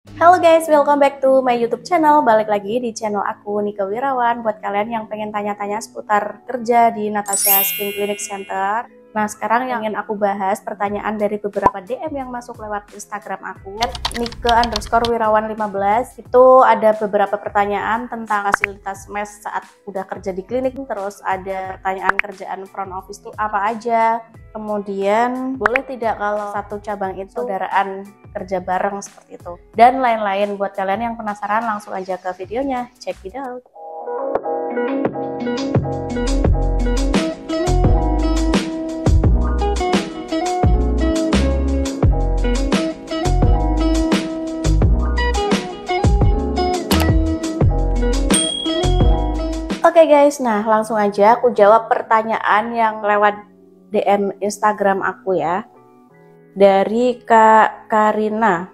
Halo guys, welcome back to my YouTube channel. Balik lagi di channel aku, Nika Wirawan. Buat kalian yang pengen tanya-tanya seputar kerja di Natasha Skin Clinic Center. Nah, sekarang yang ingin aku bahas pertanyaan dari beberapa DM yang masuk lewat Instagram aku @nike_wirawan15. Itu ada beberapa pertanyaan tentang fasilitas mes saat udah kerja di klinik. Terus ada pertanyaan kerjaan front office itu apa aja. Kemudian boleh tidak kalau satu cabang itu saudaraan kerja bareng seperti itu. Dan lain-lain. Buat kalian yang penasaran langsung aja ke videonya. Check it out. Oke guys, nah langsung aja aku jawab pertanyaan yang lewat DM Instagram aku ya. Dari Kak Karina.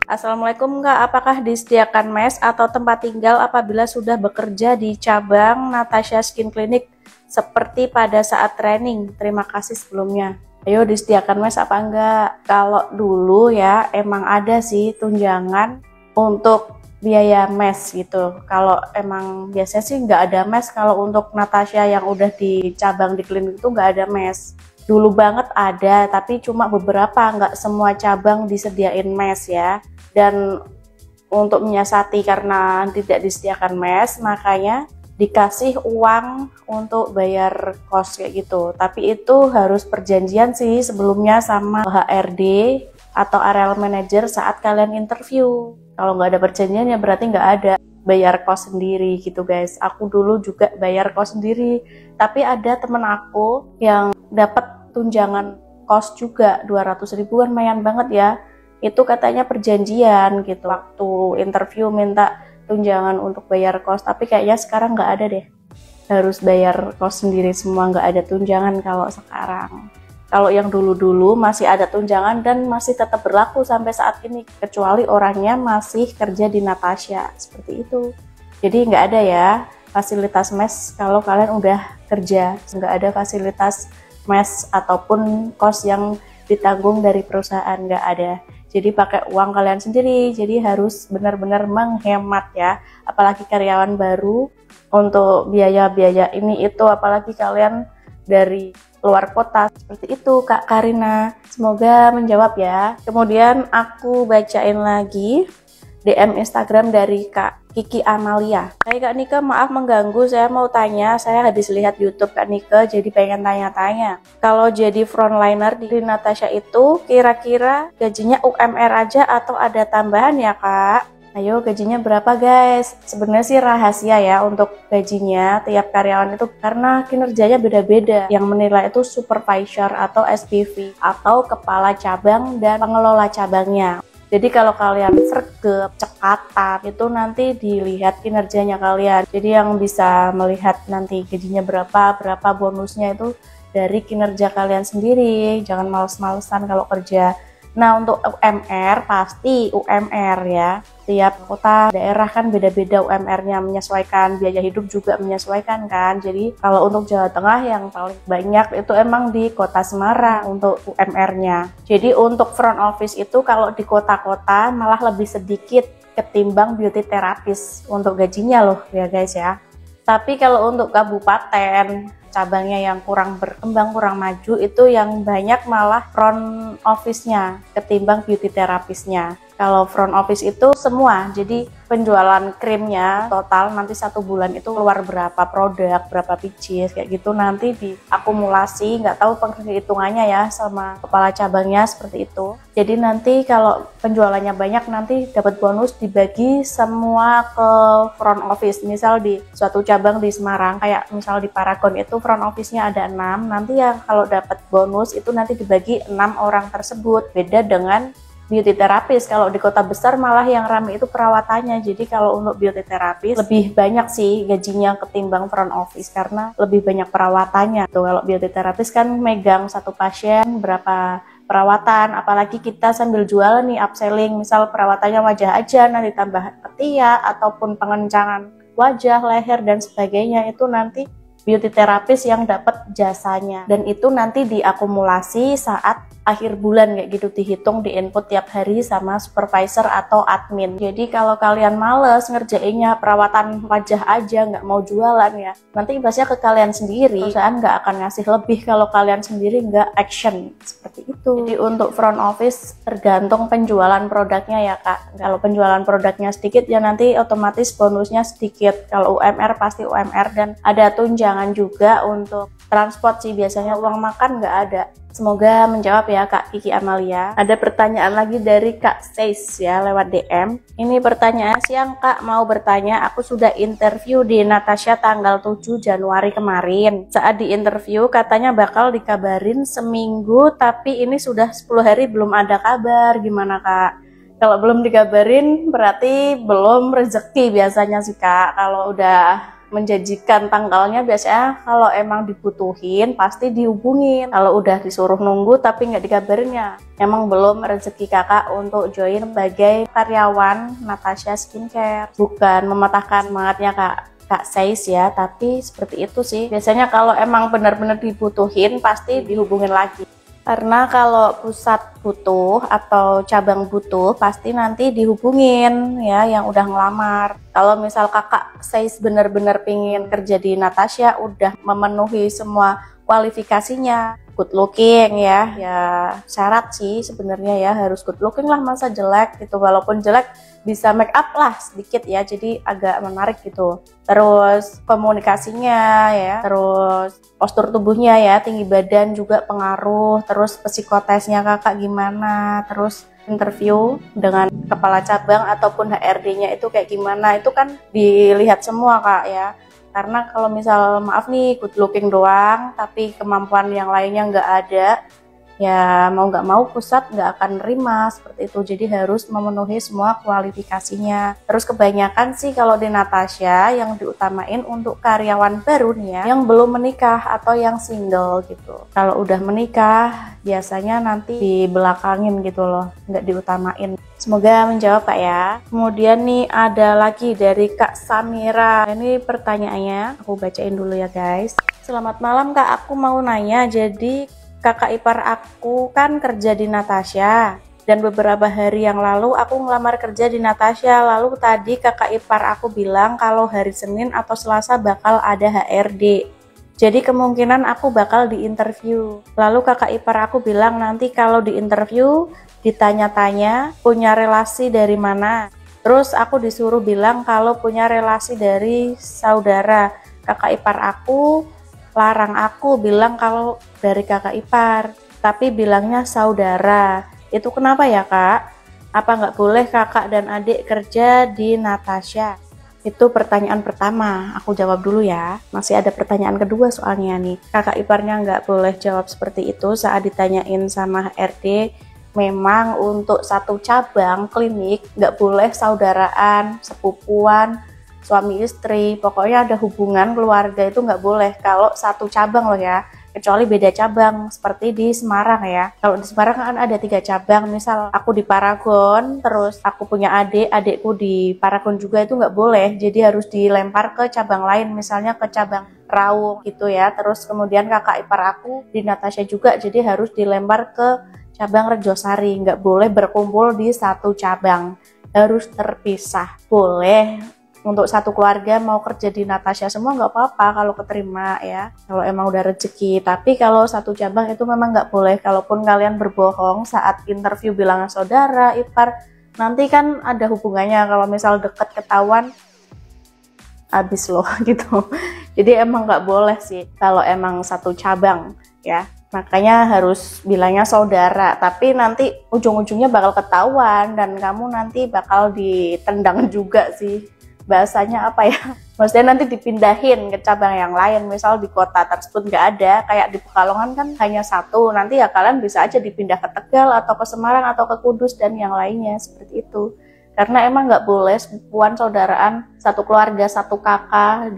Assalamualaikum Kak, apakah disediakan mes atau tempat tinggal apabila sudah bekerja di cabang Natasha Skin Clinic seperti pada saat training? Terima kasih sebelumnya. Ayo, disediakan mes apa enggak? Kalau dulu ya emang ada sih tunjangan untuk biaya mes gitu. Kalau emang biasanya sih nggak ada mes. Kalau untuk Natasha yang udah di cabang di klinik itu nggak ada mes. Dulu banget ada, tapi cuma beberapa, nggak semua cabang disediain mes ya. Dan untuk menyiasati karena tidak disediakan mes, makanya dikasih uang untuk bayar kos kayak gitu. Tapi itu harus perjanjian sih sebelumnya sama HRD atau area manager saat kalian interview. Kalau nggak ada perjanjian ya berarti nggak ada bayar kos sendiri gitu guys. Aku dulu juga bayar kos sendiri, tapi ada temen aku yang dapat tunjangan kos juga 200 ribuan, lumayan banget ya. Itu katanya perjanjian gitu, waktu interview minta tunjangan untuk bayar kos, tapi kayaknya sekarang nggak ada deh, harus bayar kos sendiri semua, nggak ada tunjangan kalau sekarang. Kalau yang dulu-dulu masih ada tunjangan dan masih tetap berlaku sampai saat ini, kecuali orangnya masih kerja di Natasha, seperti itu. Jadi nggak ada ya fasilitas mes kalau kalian udah kerja, nggak ada fasilitas mes ataupun kos yang ditanggung dari perusahaan, nggak ada. Jadi pakai uang kalian sendiri, jadi harus benar-benar menghemat ya, apalagi karyawan baru untuk biaya-biaya ini itu, apalagi kalian dari luar kota. Seperti itu Kak Karina, semoga menjawab ya. Kemudian aku bacain lagi DM Instagram dari Kak Kiki Amalia. Hai Kak Nika, maaf mengganggu, saya mau tanya, saya habis lihat YouTube Kak Nika jadi pengen tanya-tanya. Kalau jadi frontliner di Natasha itu kira-kira gajinya UMR aja atau ada tambahan ya Kak? Ayo, gajinya berapa guys? Sebenarnya sih rahasia ya untuk gajinya tiap karyawan itu karena kinerjanya beda-beda. Yang menilai itu supervisor atau SPV atau kepala cabang dan pengelola cabangnya. Jadi kalau kalian sergap, cekatan, itu nanti dilihat kinerjanya kalian. Jadi yang bisa melihat nanti gajinya berapa bonusnya itu dari kinerja kalian sendiri. Jangan males-malesan kalau kerja. Nah, untuk UMR pasti UMR ya. Tiap kota daerah kan beda-beda UMR-nya, menyesuaikan, biaya hidup juga menyesuaikan kan. Jadi kalau untuk Jawa Tengah yang paling banyak itu emang di Kota Semarang untuk UMR-nya. Jadi untuk front office itu kalau di kota-kota malah lebih sedikit ketimbang beauty therapist untuk gajinya loh ya guys ya. Tapi kalau untuk kabupaten cabangnya yang kurang berkembang, kurang maju, itu yang banyak malah front office-nya ketimbang beauty terapisnya. Kalau front office itu semua, jadi penjualan krimnya total nanti 1 bulan itu keluar berapa produk, berapa pieces, kayak gitu nanti diakumulasi, nggak tahu penghitungannya ya sama kepala cabangnya seperti itu. Jadi nanti kalau penjualannya banyak nanti dapat bonus dibagi semua ke front office. Misal di suatu cabang di Semarang, kayak misal di Paragon itu front office-nya ada 6, nanti yang kalau dapat bonus itu nanti dibagi 6 orang tersebut. Beda dengan beauty therapist, kalau di kota besar malah yang ramai itu perawatannya. Jadi kalau untuk beauty therapist lebih banyak sih gajinya ketimbang front office karena lebih banyak perawatannya. Tuh, kalau beauty therapist kan megang satu pasien berapa perawatan, apalagi kita sambil jual nih upselling, misal perawatannya wajah aja nanti tambah ketiak ataupun pengencangan wajah, leher dan sebagainya, itu nanti beauty therapist yang dapat jasanya, dan itu nanti diakumulasi saat akhir bulan kayak gitu, dihitung, diinput tiap hari sama supervisor atau admin. Jadi kalau kalian males ngerjainnya perawatan wajah aja, nggak mau jualan ya, nanti imbasnya ke kalian sendiri. Perusahaan nggak akan ngasih lebih kalau kalian sendiri nggak action, seperti itu. Jadi untuk front office tergantung penjualan produknya ya kak. Kalau penjualan produknya sedikit ya nanti otomatis bonusnya sedikit. Kalau UMR pasti UMR, dan ada tunjangan juga untuk transport sih, biasanya uang makan nggak ada. Semoga menjawab ya Kak Kiki Amalia. Ada pertanyaan lagi dari Kak Seis ya lewat DM. Ini pertanyaan siang Kak, mau bertanya, aku sudah interview di Natasha tanggal 7 Januari kemarin. Saat di interview katanya bakal dikabarin seminggu, tapi ini sudah 10 hari belum ada kabar. Gimana Kak? Kalau belum dikabarin berarti belum rezeki biasanya sih Kak. Kalau udah menjanjikan tanggalnya biasanya kalau emang dibutuhin pasti dihubungin. Kalau udah disuruh nunggu tapi nggak dikabarin ya emang belum rezeki kakak untuk join sebagai karyawan Natasha Skincare. Bukan mematahkan semangatnya Kak Sais ya, tapi seperti itu sih. Biasanya kalau emang benar-benar dibutuhin pasti dihubungin lagi. Karena kalau pusat butuh atau cabang butuh pasti nanti dihubungin ya yang udah ngelamar. Kalau misal kakak Sais bener-bener pingin kerja di Natasha, udah memenuhi semua kualifikasinya, good looking ya syarat sih sebenarnya ya, harus good looking lah, masa jelek gitu. Walaupun jelek bisa make up lah sedikit ya, jadi agak menarik gitu. Terus komunikasinya ya, terus postur tubuhnya ya, tinggi badan juga pengaruh. Terus psikotesnya kakak gimana, terus interview dengan kepala cabang ataupun HRD-nya itu kayak gimana, itu kan dilihat semua kak ya. Karena kalau misal maaf nih good looking doang tapi kemampuan yang lainnya nggak ada, ya mau nggak mau pusat nggak akan nerima seperti itu. Jadi harus memenuhi semua kualifikasinya. Terus kebanyakan sih kalau di Natasha yang diutamain untuk karyawan baru nih ya, yang belum menikah atau yang single gitu. Kalau udah menikah biasanya nanti dibelakangin gitu loh, nggak diutamain. Semoga menjawab Kak ya. Kemudian nih ada lagi dari Kak Samira. Ini pertanyaannya aku bacain dulu ya guys. Selamat malam Kak, aku mau nanya, jadi kakak ipar aku kan kerja di Natasha, dan beberapa hari yang lalu aku ngelamar kerja di Natasha. Lalu tadi kakak ipar aku bilang kalau hari Senin atau Selasa bakal ada HRD. Jadi kemungkinan aku bakal diinterview. Lalu kakak ipar aku bilang nanti kalau diinterview ditanya-tanya punya relasi dari mana. Terus aku disuruh bilang kalau punya relasi dari saudara. Kakak ipar aku larang aku bilang kalau dari kakak ipar, tapi bilangnya saudara. Itu kenapa ya kak? Apa nggak boleh kakak dan adik kerja di Natasha? Itu pertanyaan pertama, aku jawab dulu ya. Masih ada pertanyaan kedua soalnya nih. Kakak iparnya nggak boleh jawab seperti itu saat ditanyain sama HRD. Memang untuk satu cabang klinik nggak boleh saudaraan, sepupuan, suami istri, pokoknya ada hubungan keluarga itu nggak boleh kalau satu cabang loh ya, kecuali beda cabang seperti di Semarang ya. Kalau di Semarang kan ada 3 cabang, misal aku di Paragon, terus aku punya adikku di Paragon juga, itu nggak boleh, jadi harus dilempar ke cabang lain, misalnya ke cabang Raung gitu ya. Terus kemudian kakak ipar aku di Natasha juga, jadi harus dilempar ke cabang Rejosari, nggak boleh berkumpul di satu cabang, harus terpisah. Boleh untuk satu keluarga mau kerja di Natasha semua nggak apa-apa kalau keterima ya, kalau emang udah rezeki. Tapi kalau satu cabang itu memang nggak boleh. Kalaupun kalian berbohong saat interview bilang saudara, ipar, nanti kan ada hubungannya. Kalau misal deket ketahuan, habis loh gitu. Jadi emang nggak boleh sih kalau emang satu cabang ya. Makanya harus bilangnya saudara, tapi nanti ujung-ujungnya bakal ketahuan dan kamu nanti bakal ditendang juga sih. Bahasanya apa ya, maksudnya nanti dipindahin ke cabang yang lain, misal di kota tersebut nggak ada, kayak di Pekalongan kan hanya satu, nanti ya kalian bisa aja dipindah ke Tegal atau ke Semarang atau ke Kudus dan yang lainnya seperti itu. Karena emang nggak boleh sepupuan, saudaraan, satu keluarga, satu kakak,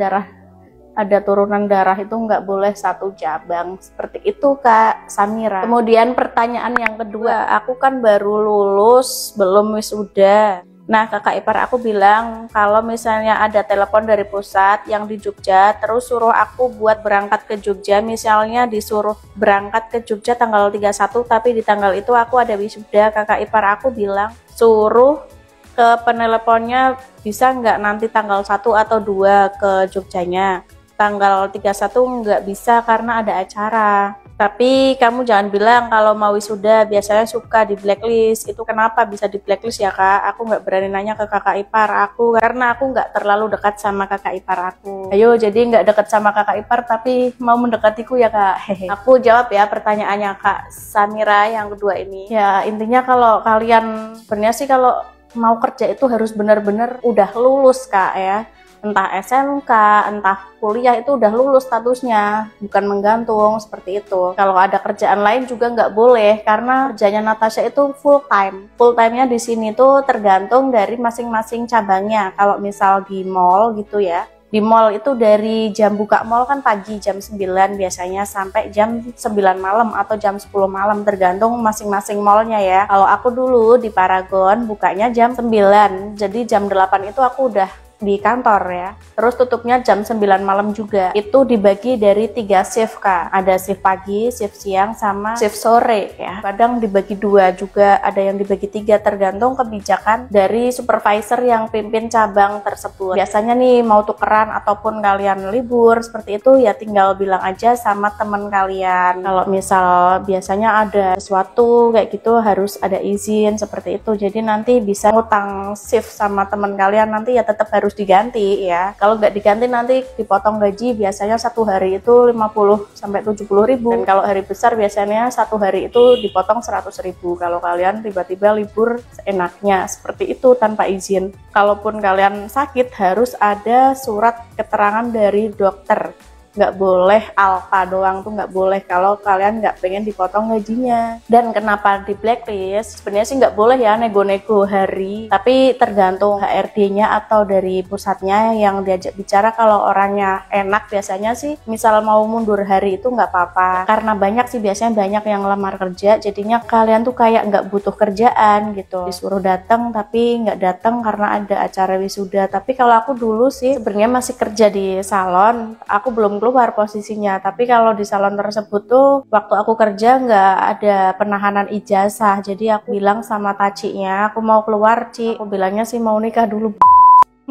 ada turunan darah itu nggak boleh satu cabang. Seperti itu Kak Samira. Kemudian pertanyaan yang kedua, aku kan baru lulus, belum wisuda. Nah, kakak ipar aku bilang kalau misalnya ada telepon dari pusat yang di Jogja, terus suruh aku buat berangkat ke Jogja, misalnya disuruh berangkat ke Jogja tanggal 31, tapi di tanggal itu aku ada wisuda, kakak ipar aku bilang suruh ke peneleponnya bisa nggak nanti tanggal 1 atau 2 ke Jogjanya. Tanggal 31 nggak bisa karena ada acara. Tapi kamu jangan bilang kalau mau wisuda biasanya suka di blacklist. Itu kenapa bisa di blacklist ya kak? Aku nggak berani nanya ke kakak ipar aku karena aku nggak terlalu dekat sama kakak ipar aku. Ayo, jadi nggak dekat sama kakak ipar tapi mau mendekatiku ya kak. Hehe. Aku jawab ya pertanyaannya kak Samira yang kedua ini. Ya intinya kalau kalian sebenarnya sih kalau mau kerja itu harus benar-benar udah lulus kak ya. Entah SMK, entah kuliah itu udah lulus statusnya, bukan menggantung seperti itu. Kalau ada kerjaan lain juga nggak boleh karena kerjanya Natasha itu full time. Full time-nya di sini tuh tergantung dari masing-masing cabangnya. Kalau misal di mall gitu ya, di mall itu dari jam buka mall kan pagi jam 9 biasanya sampai jam 9 malam atau jam 10 malam tergantung masing-masing mallnya ya. Kalau aku dulu di Paragon bukanya jam 9, jadi jam 8 itu aku udah di kantor ya. Terus tutupnya jam 9 malam juga. Itu dibagi dari 3 shift kak. Ada shift pagi, shift siang, sama shift sore ya. Kadang dibagi 2 juga, ada yang dibagi 3 tergantung kebijakan dari supervisor yang pimpin cabang tersebut. Biasanya nih mau tukeran ataupun kalian libur seperti itu ya tinggal bilang aja sama temen kalian. Kalau misal biasanya ada sesuatu kayak gitu harus ada izin seperti itu. Jadi nanti bisa ngutang shift sama temen kalian, nanti ya tetap harus diganti ya. Kalau nggak diganti nanti dipotong gaji, biasanya satu hari itu 50 sampai 70 ribu, dan kalau hari besar biasanya satu hari itu dipotong 100 ribu kalau kalian tiba-tiba libur seenaknya seperti itu tanpa izin. Kalaupun kalian sakit harus ada surat keterangan dari dokter. Nggak boleh alfa doang tuh nggak boleh kalau kalian nggak pengen dipotong gajinya. Dan kenapa di blacklist? Sebenarnya sih nggak boleh ya nego-nego hari, tapi tergantung HRD-nya atau dari pusatnya yang diajak bicara. Kalau orangnya enak biasanya sih misal mau mundur hari itu nggak apa-apa, karena banyak sih biasanya banyak yang lamar kerja, jadinya kalian tuh kayak nggak butuh kerjaan gitu, disuruh datang tapi nggak datang karena ada acara wisuda. Tapi kalau aku dulu sih sebenarnya masih kerja di salon, aku belum keluar posisinya, tapi kalau di salon tersebut tuh waktu aku kerja nggak ada penahanan ijazah, jadi aku bilang sama tacinya aku mau keluar Ci, aku bilangnya sih mau nikah dulu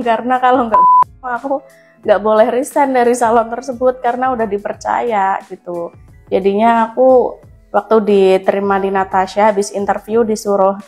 karena kalau nggak aku nggak boleh resign dari salon tersebut karena udah dipercaya gitu. Jadinya aku waktu diterima di Natasha, habis interview disuruh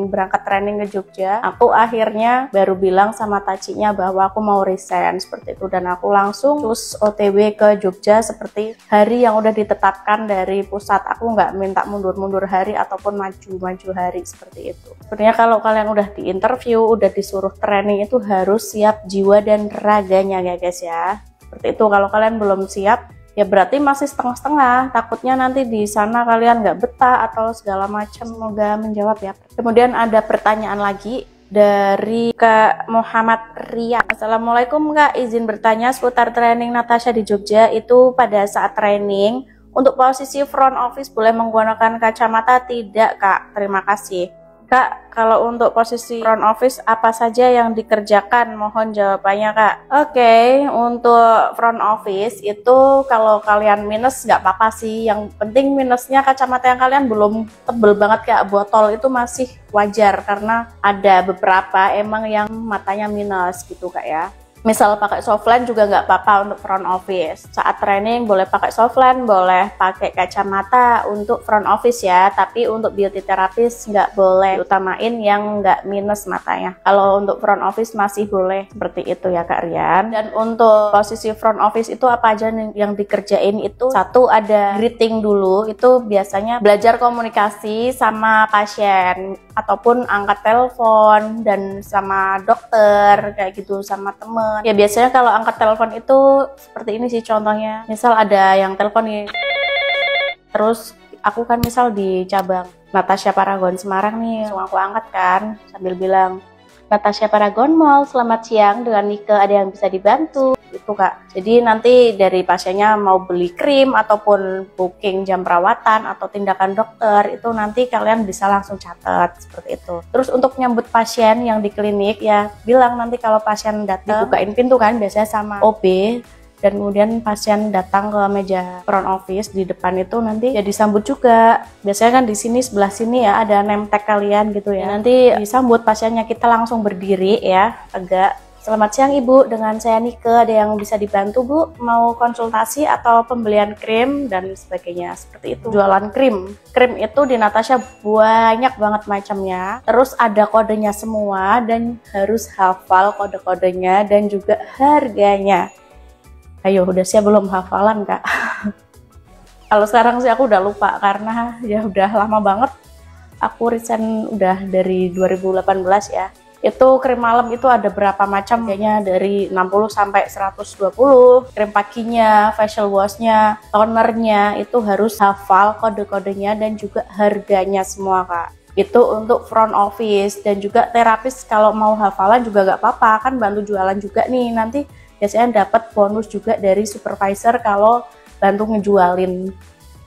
berangkat training ke Jogja, aku akhirnya baru bilang sama tacinya bahwa aku mau resign seperti itu, dan aku langsung terus OTW ke Jogja seperti hari yang udah ditetapkan dari pusat. Aku nggak minta mundur-mundur hari ataupun maju-maju hari seperti itu. Sebenarnya kalau kalian udah di interview, udah disuruh training itu harus siap jiwa dan raganya ya guys ya. Seperti itu. Kalau kalian belum siap ya berarti masih setengah-setengah, takutnya nanti di sana kalian nggak betah atau segala macam. Semoga menjawab ya. Kemudian ada pertanyaan lagi dari Kak Muhammad Rian. Assalamualaikum Kak, izin bertanya seputar training Natasha di Jogja itu pada saat training untuk posisi front office boleh menggunakan kacamata tidak Kak? Terima kasih. Kak, kalau untuk posisi front office apa saja yang dikerjakan? Mohon jawabannya Kak. Oke, untuk front office itu kalau kalian minus nggak apa-apa sih. Yang penting minusnya kacamata yang kalian belum tebel banget kayak botol itu masih wajar, karena ada beberapa emang yang matanya minus gitu Kak ya. Misal pakai softline juga nggak apa-apa untuk front office. Saat training boleh pakai softline, boleh pakai kacamata untuk front office ya. Tapi untuk beauty therapist nggak boleh, utamain yang nggak minus matanya. Kalau untuk front office masih boleh seperti itu ya Kak Rian. Dan untuk posisi front office itu apa aja yang dikerjain itu, satu ada greeting dulu, itu biasanya belajar komunikasi sama pasien ataupun angkat telepon dan sama dokter kayak gitu, sama temen. Ya biasanya kalau angkat telepon itu seperti ini sih contohnya. Misal ada yang telepon nih, terus aku kan misal di cabang Natasha Paragon Semarang nih, langsung aku angkat kan sambil bilang, Natasha Paragon Mall, selamat siang, dengan Nike ada yang bisa dibantu? Itu Kak. Jadi nanti dari pasiennya mau beli krim ataupun booking jam perawatan atau tindakan dokter, itu nanti kalian bisa langsung catat seperti itu. Terus untuk nyambut pasien yang di klinik ya, bilang nanti kalau pasien datang, dibukain pintu kan biasanya sama OB. Dan kemudian pasien datang ke meja front office di depan itu nanti ya disambut juga. Biasanya kan di sini sebelah sini ya ada name tag kalian gitu ya. Nanti disambut pasiennya, kita langsung berdiri ya, tegak. Selamat siang Ibu, dengan saya Nike, ada yang bisa dibantu Bu? Mau konsultasi atau pembelian krim dan sebagainya, seperti itu. Jualan krim. Krim itu di Natasha banyak banget macamnya. Terus ada kodenya semua dan harus hafal kode-kodenya dan juga harganya. Ayo, udah siap belum hafalan Kak? Kalau sekarang sih aku udah lupa karena ya udah lama banget. Aku resign udah dari 2018 ya. Itu krim malam itu ada berapa macam, kayaknya dari 60 sampai 120. Krim paginya, facial washnya, tonernya itu harus hafal kode-kodenya dan juga harganya semua Kak. Itu untuk front office. Dan juga terapis kalau mau hafalan juga gak apa-apa, kan bantu jualan juga nih. Nanti biasanya dapat bonus juga dari supervisor kalau bantu ngejualin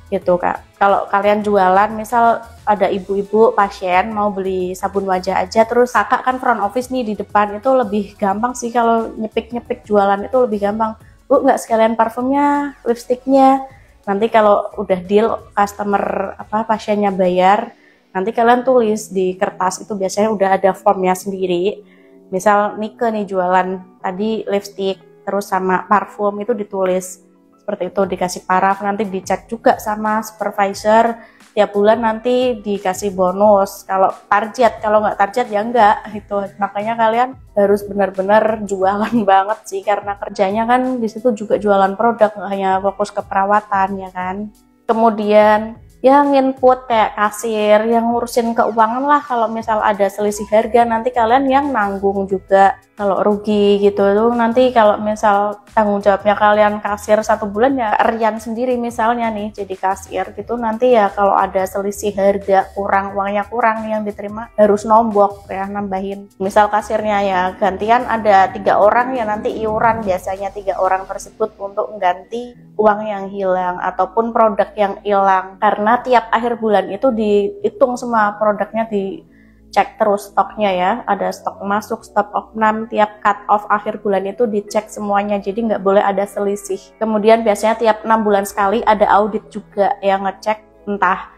gitu Kak. Kalau kalian jualan, misal ada ibu-ibu pasien mau beli sabun wajah aja, terus kakak kan front office nih di depan, itu lebih gampang sih kalau nyepik-nyepik jualan, itu lebih gampang. Bu, nggak sekalian parfumnya, lipstiknya. Nanti kalau udah deal customer pasiennya bayar, nanti kalian tulis di kertas, itu biasanya udah ada formnya sendiri. Misal Nike nih jualan tadi lipstick terus sama parfum, itu ditulis seperti itu, dikasih paraf, nanti dicek juga sama supervisor tiap bulan, nanti dikasih bonus kalau target. Kalau nggak target ya enggak itu. Makanya kalian harus benar-benar jualan banget sih, karena kerjanya kan di situ juga jualan produk, nggak hanya fokus ke perawatan ya kan. Kemudian yang input kayak kasir, yang ngurusin keuangan lah. Kalau misal ada selisih harga, nanti kalian yang nanggung juga kalau rugi gitu tuh. Nanti kalau misal tanggung jawabnya kalian kasir 1 bulan ya Rian sendiri misalnya nih jadi kasir gitu. Nanti ya kalau ada selisih harga kurang, uangnya kurang yang diterima, harus nombok ya, nambahin. Misal kasirnya ya gantian ada 3 orang ya, nanti iuran biasanya 3 orang tersebut untuk mengganti uang yang hilang ataupun produk yang hilang. Karena tiap akhir bulan itu dihitung semua produknya, dicek terus stoknya ya, ada stok masuk, stok opnam, tiap cut off akhir bulan itu dicek semuanya, jadi nggak boleh ada selisih. Kemudian biasanya tiap 6 bulan sekali ada audit juga yang ngecek, entah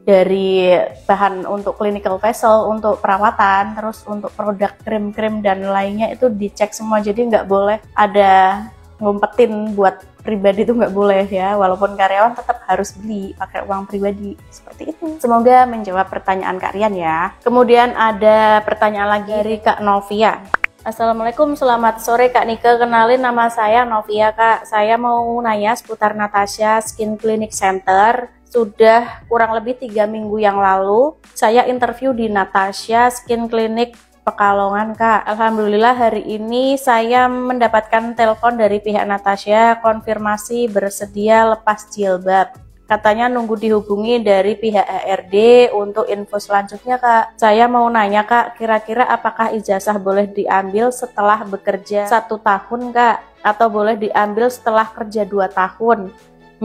dari bahan untuk clinical vessel, untuk perawatan, terus untuk produk krim-krim dan lainnya itu dicek semua, jadi nggak boleh ada ngumpetin buat pribadi, itu nggak boleh ya, walaupun karyawan tetap harus beli pakai uang pribadi, seperti itu. Semoga menjawab pertanyaan Kak Rian ya. Kemudian ada pertanyaan lagi dari Kak Novia. Assalamualaikum, selamat sore Kak Nike, kenalin nama saya Novia Kak. Saya mau nanya seputar Natasha Skin Clinic Center. Sudah kurang lebih 3 minggu yang lalu saya interview di Natasha Skin Clinic Pekalongan Kak. Alhamdulillah hari ini saya mendapatkan telepon dari pihak Natasha konfirmasi bersedia lepas jilbab. Katanya nunggu dihubungi dari pihak HRD untuk info selanjutnya Kak. Saya mau nanya Kak, kira-kira apakah ijazah boleh diambil setelah bekerja 1 tahun Kak? Atau boleh diambil setelah kerja 2 tahun?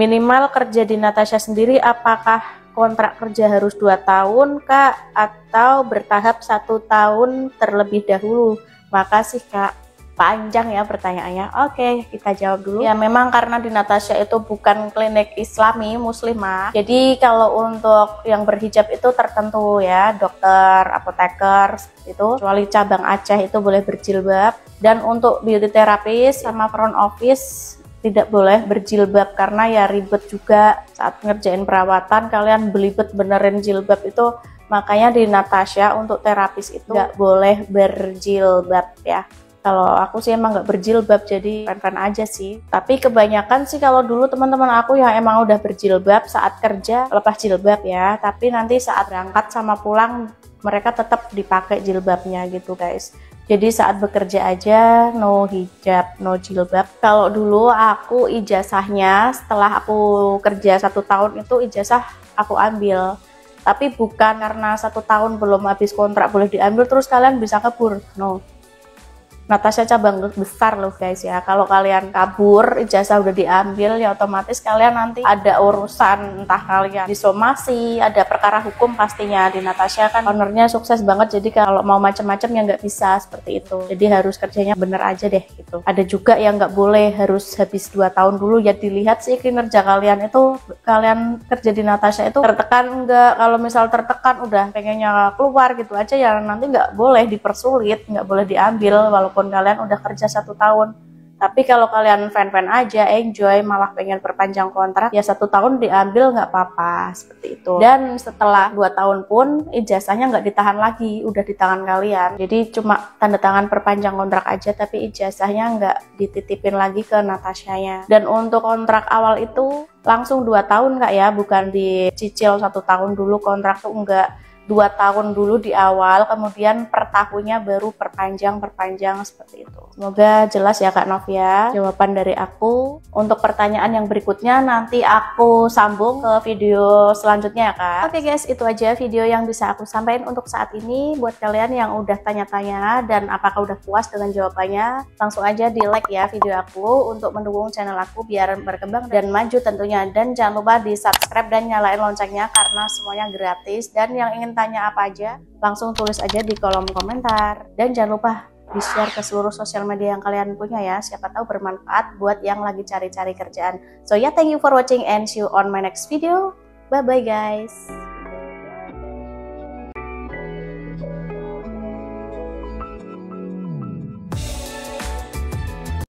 Minimal kerja di Natasha sendiri apakah kontrak kerja harus 2 tahun Kak, atau bertahap 1 tahun terlebih dahulu? Makasih Kak. Panjang ya pertanyaannya. Oke, kita jawab dulu. Ya memang karena di Natasha itu bukan klinik Islami muslimah, jadi kalau untuk yang berhijab itu tertentu ya, dokter, apoteker itu, kecuali cabang Aceh itu boleh berjilbab. Dan untuk beauty therapist sama front office tidak boleh berjilbab karena ya ribet juga saat ngerjain perawatan, kalian belibet benerin jilbab itu. Makanya di Natasha untuk terapis itu nggak boleh berjilbab ya. Kalau aku sih emang nggak berjilbab, jadi fan-fan aja sih. Tapi kebanyakan sih kalau dulu teman-teman aku yang emang udah berjilbab saat kerja lepas jilbab ya, tapi nanti saat berangkat sama pulang mereka tetap dipakai jilbabnya gitu guys. Jadi saat bekerja aja no hijab, no jilbab. Kalau dulu aku ijazahnya setelah aku kerja 1 tahun itu ijazah aku ambil. Tapi bukan karena 1 tahun belum habis kontrak boleh diambil terus kalian bisa kabur, no. Natasha cabang besar loh guys ya. Kalau kalian kabur, ijazah udah diambil, ya otomatis kalian nanti ada urusan, entah kalian disomasi, ada perkara hukum pastinya. Di Natasha kan ownernya sukses banget, jadi kalau mau macam-macam ya nggak bisa seperti itu. Jadi harus kerjanya bener aja deh gitu. Ada juga yang nggak boleh harus habis 2 tahun dulu, ya dilihat sih kinerja kalian itu, kalian kerja di Natasha itu tertekan nggak. Kalau misal tertekan udah pengennya keluar gitu aja ya nanti nggak boleh dipersulit, nggak boleh diambil walaupun kalian udah kerja 1 tahun. Tapi kalau kalian fan-fan aja, enjoy, malah pengen perpanjang kontrak, ya 1 tahun diambil nggak apa-apa, seperti itu. Dan setelah 2 tahun pun ijazahnya nggak ditahan lagi, udah di tangan kalian. Jadi cuma tanda tangan perpanjang kontrak aja, tapi ijazahnya nggak dititipin lagi ke Natashanya. Dan untuk kontrak awal itu langsung 2 tahun Kak ya, bukan dicicil 1 tahun dulu kontrak tuh, enggak. 2 tahun dulu di awal, kemudian per tahunnya baru perpanjang seperti itu. Semoga jelas ya Kak Novia jawaban dari aku. Untuk pertanyaan yang berikutnya nanti aku sambung ke video selanjutnya ya Kak. Oke guys, itu aja video yang bisa aku sampaikan untuk saat ini. Buat kalian yang udah tanya-tanya dan apakah udah puas dengan jawabannya, langsung aja di like ya video aku untuk mendukung channel aku biar berkembang dan maju tentunya. Dan jangan lupa di subscribe dan nyalain loncengnya karena semuanya gratis. Dan yang ingin tanya apa aja, langsung tulis aja di kolom komentar. Dan jangan lupa di-share ke seluruh sosial media yang kalian punya ya. Siapa tahu bermanfaat buat yang lagi cari-cari kerjaan. So yeah, thank you for watching and see you on my next video. Bye-bye guys.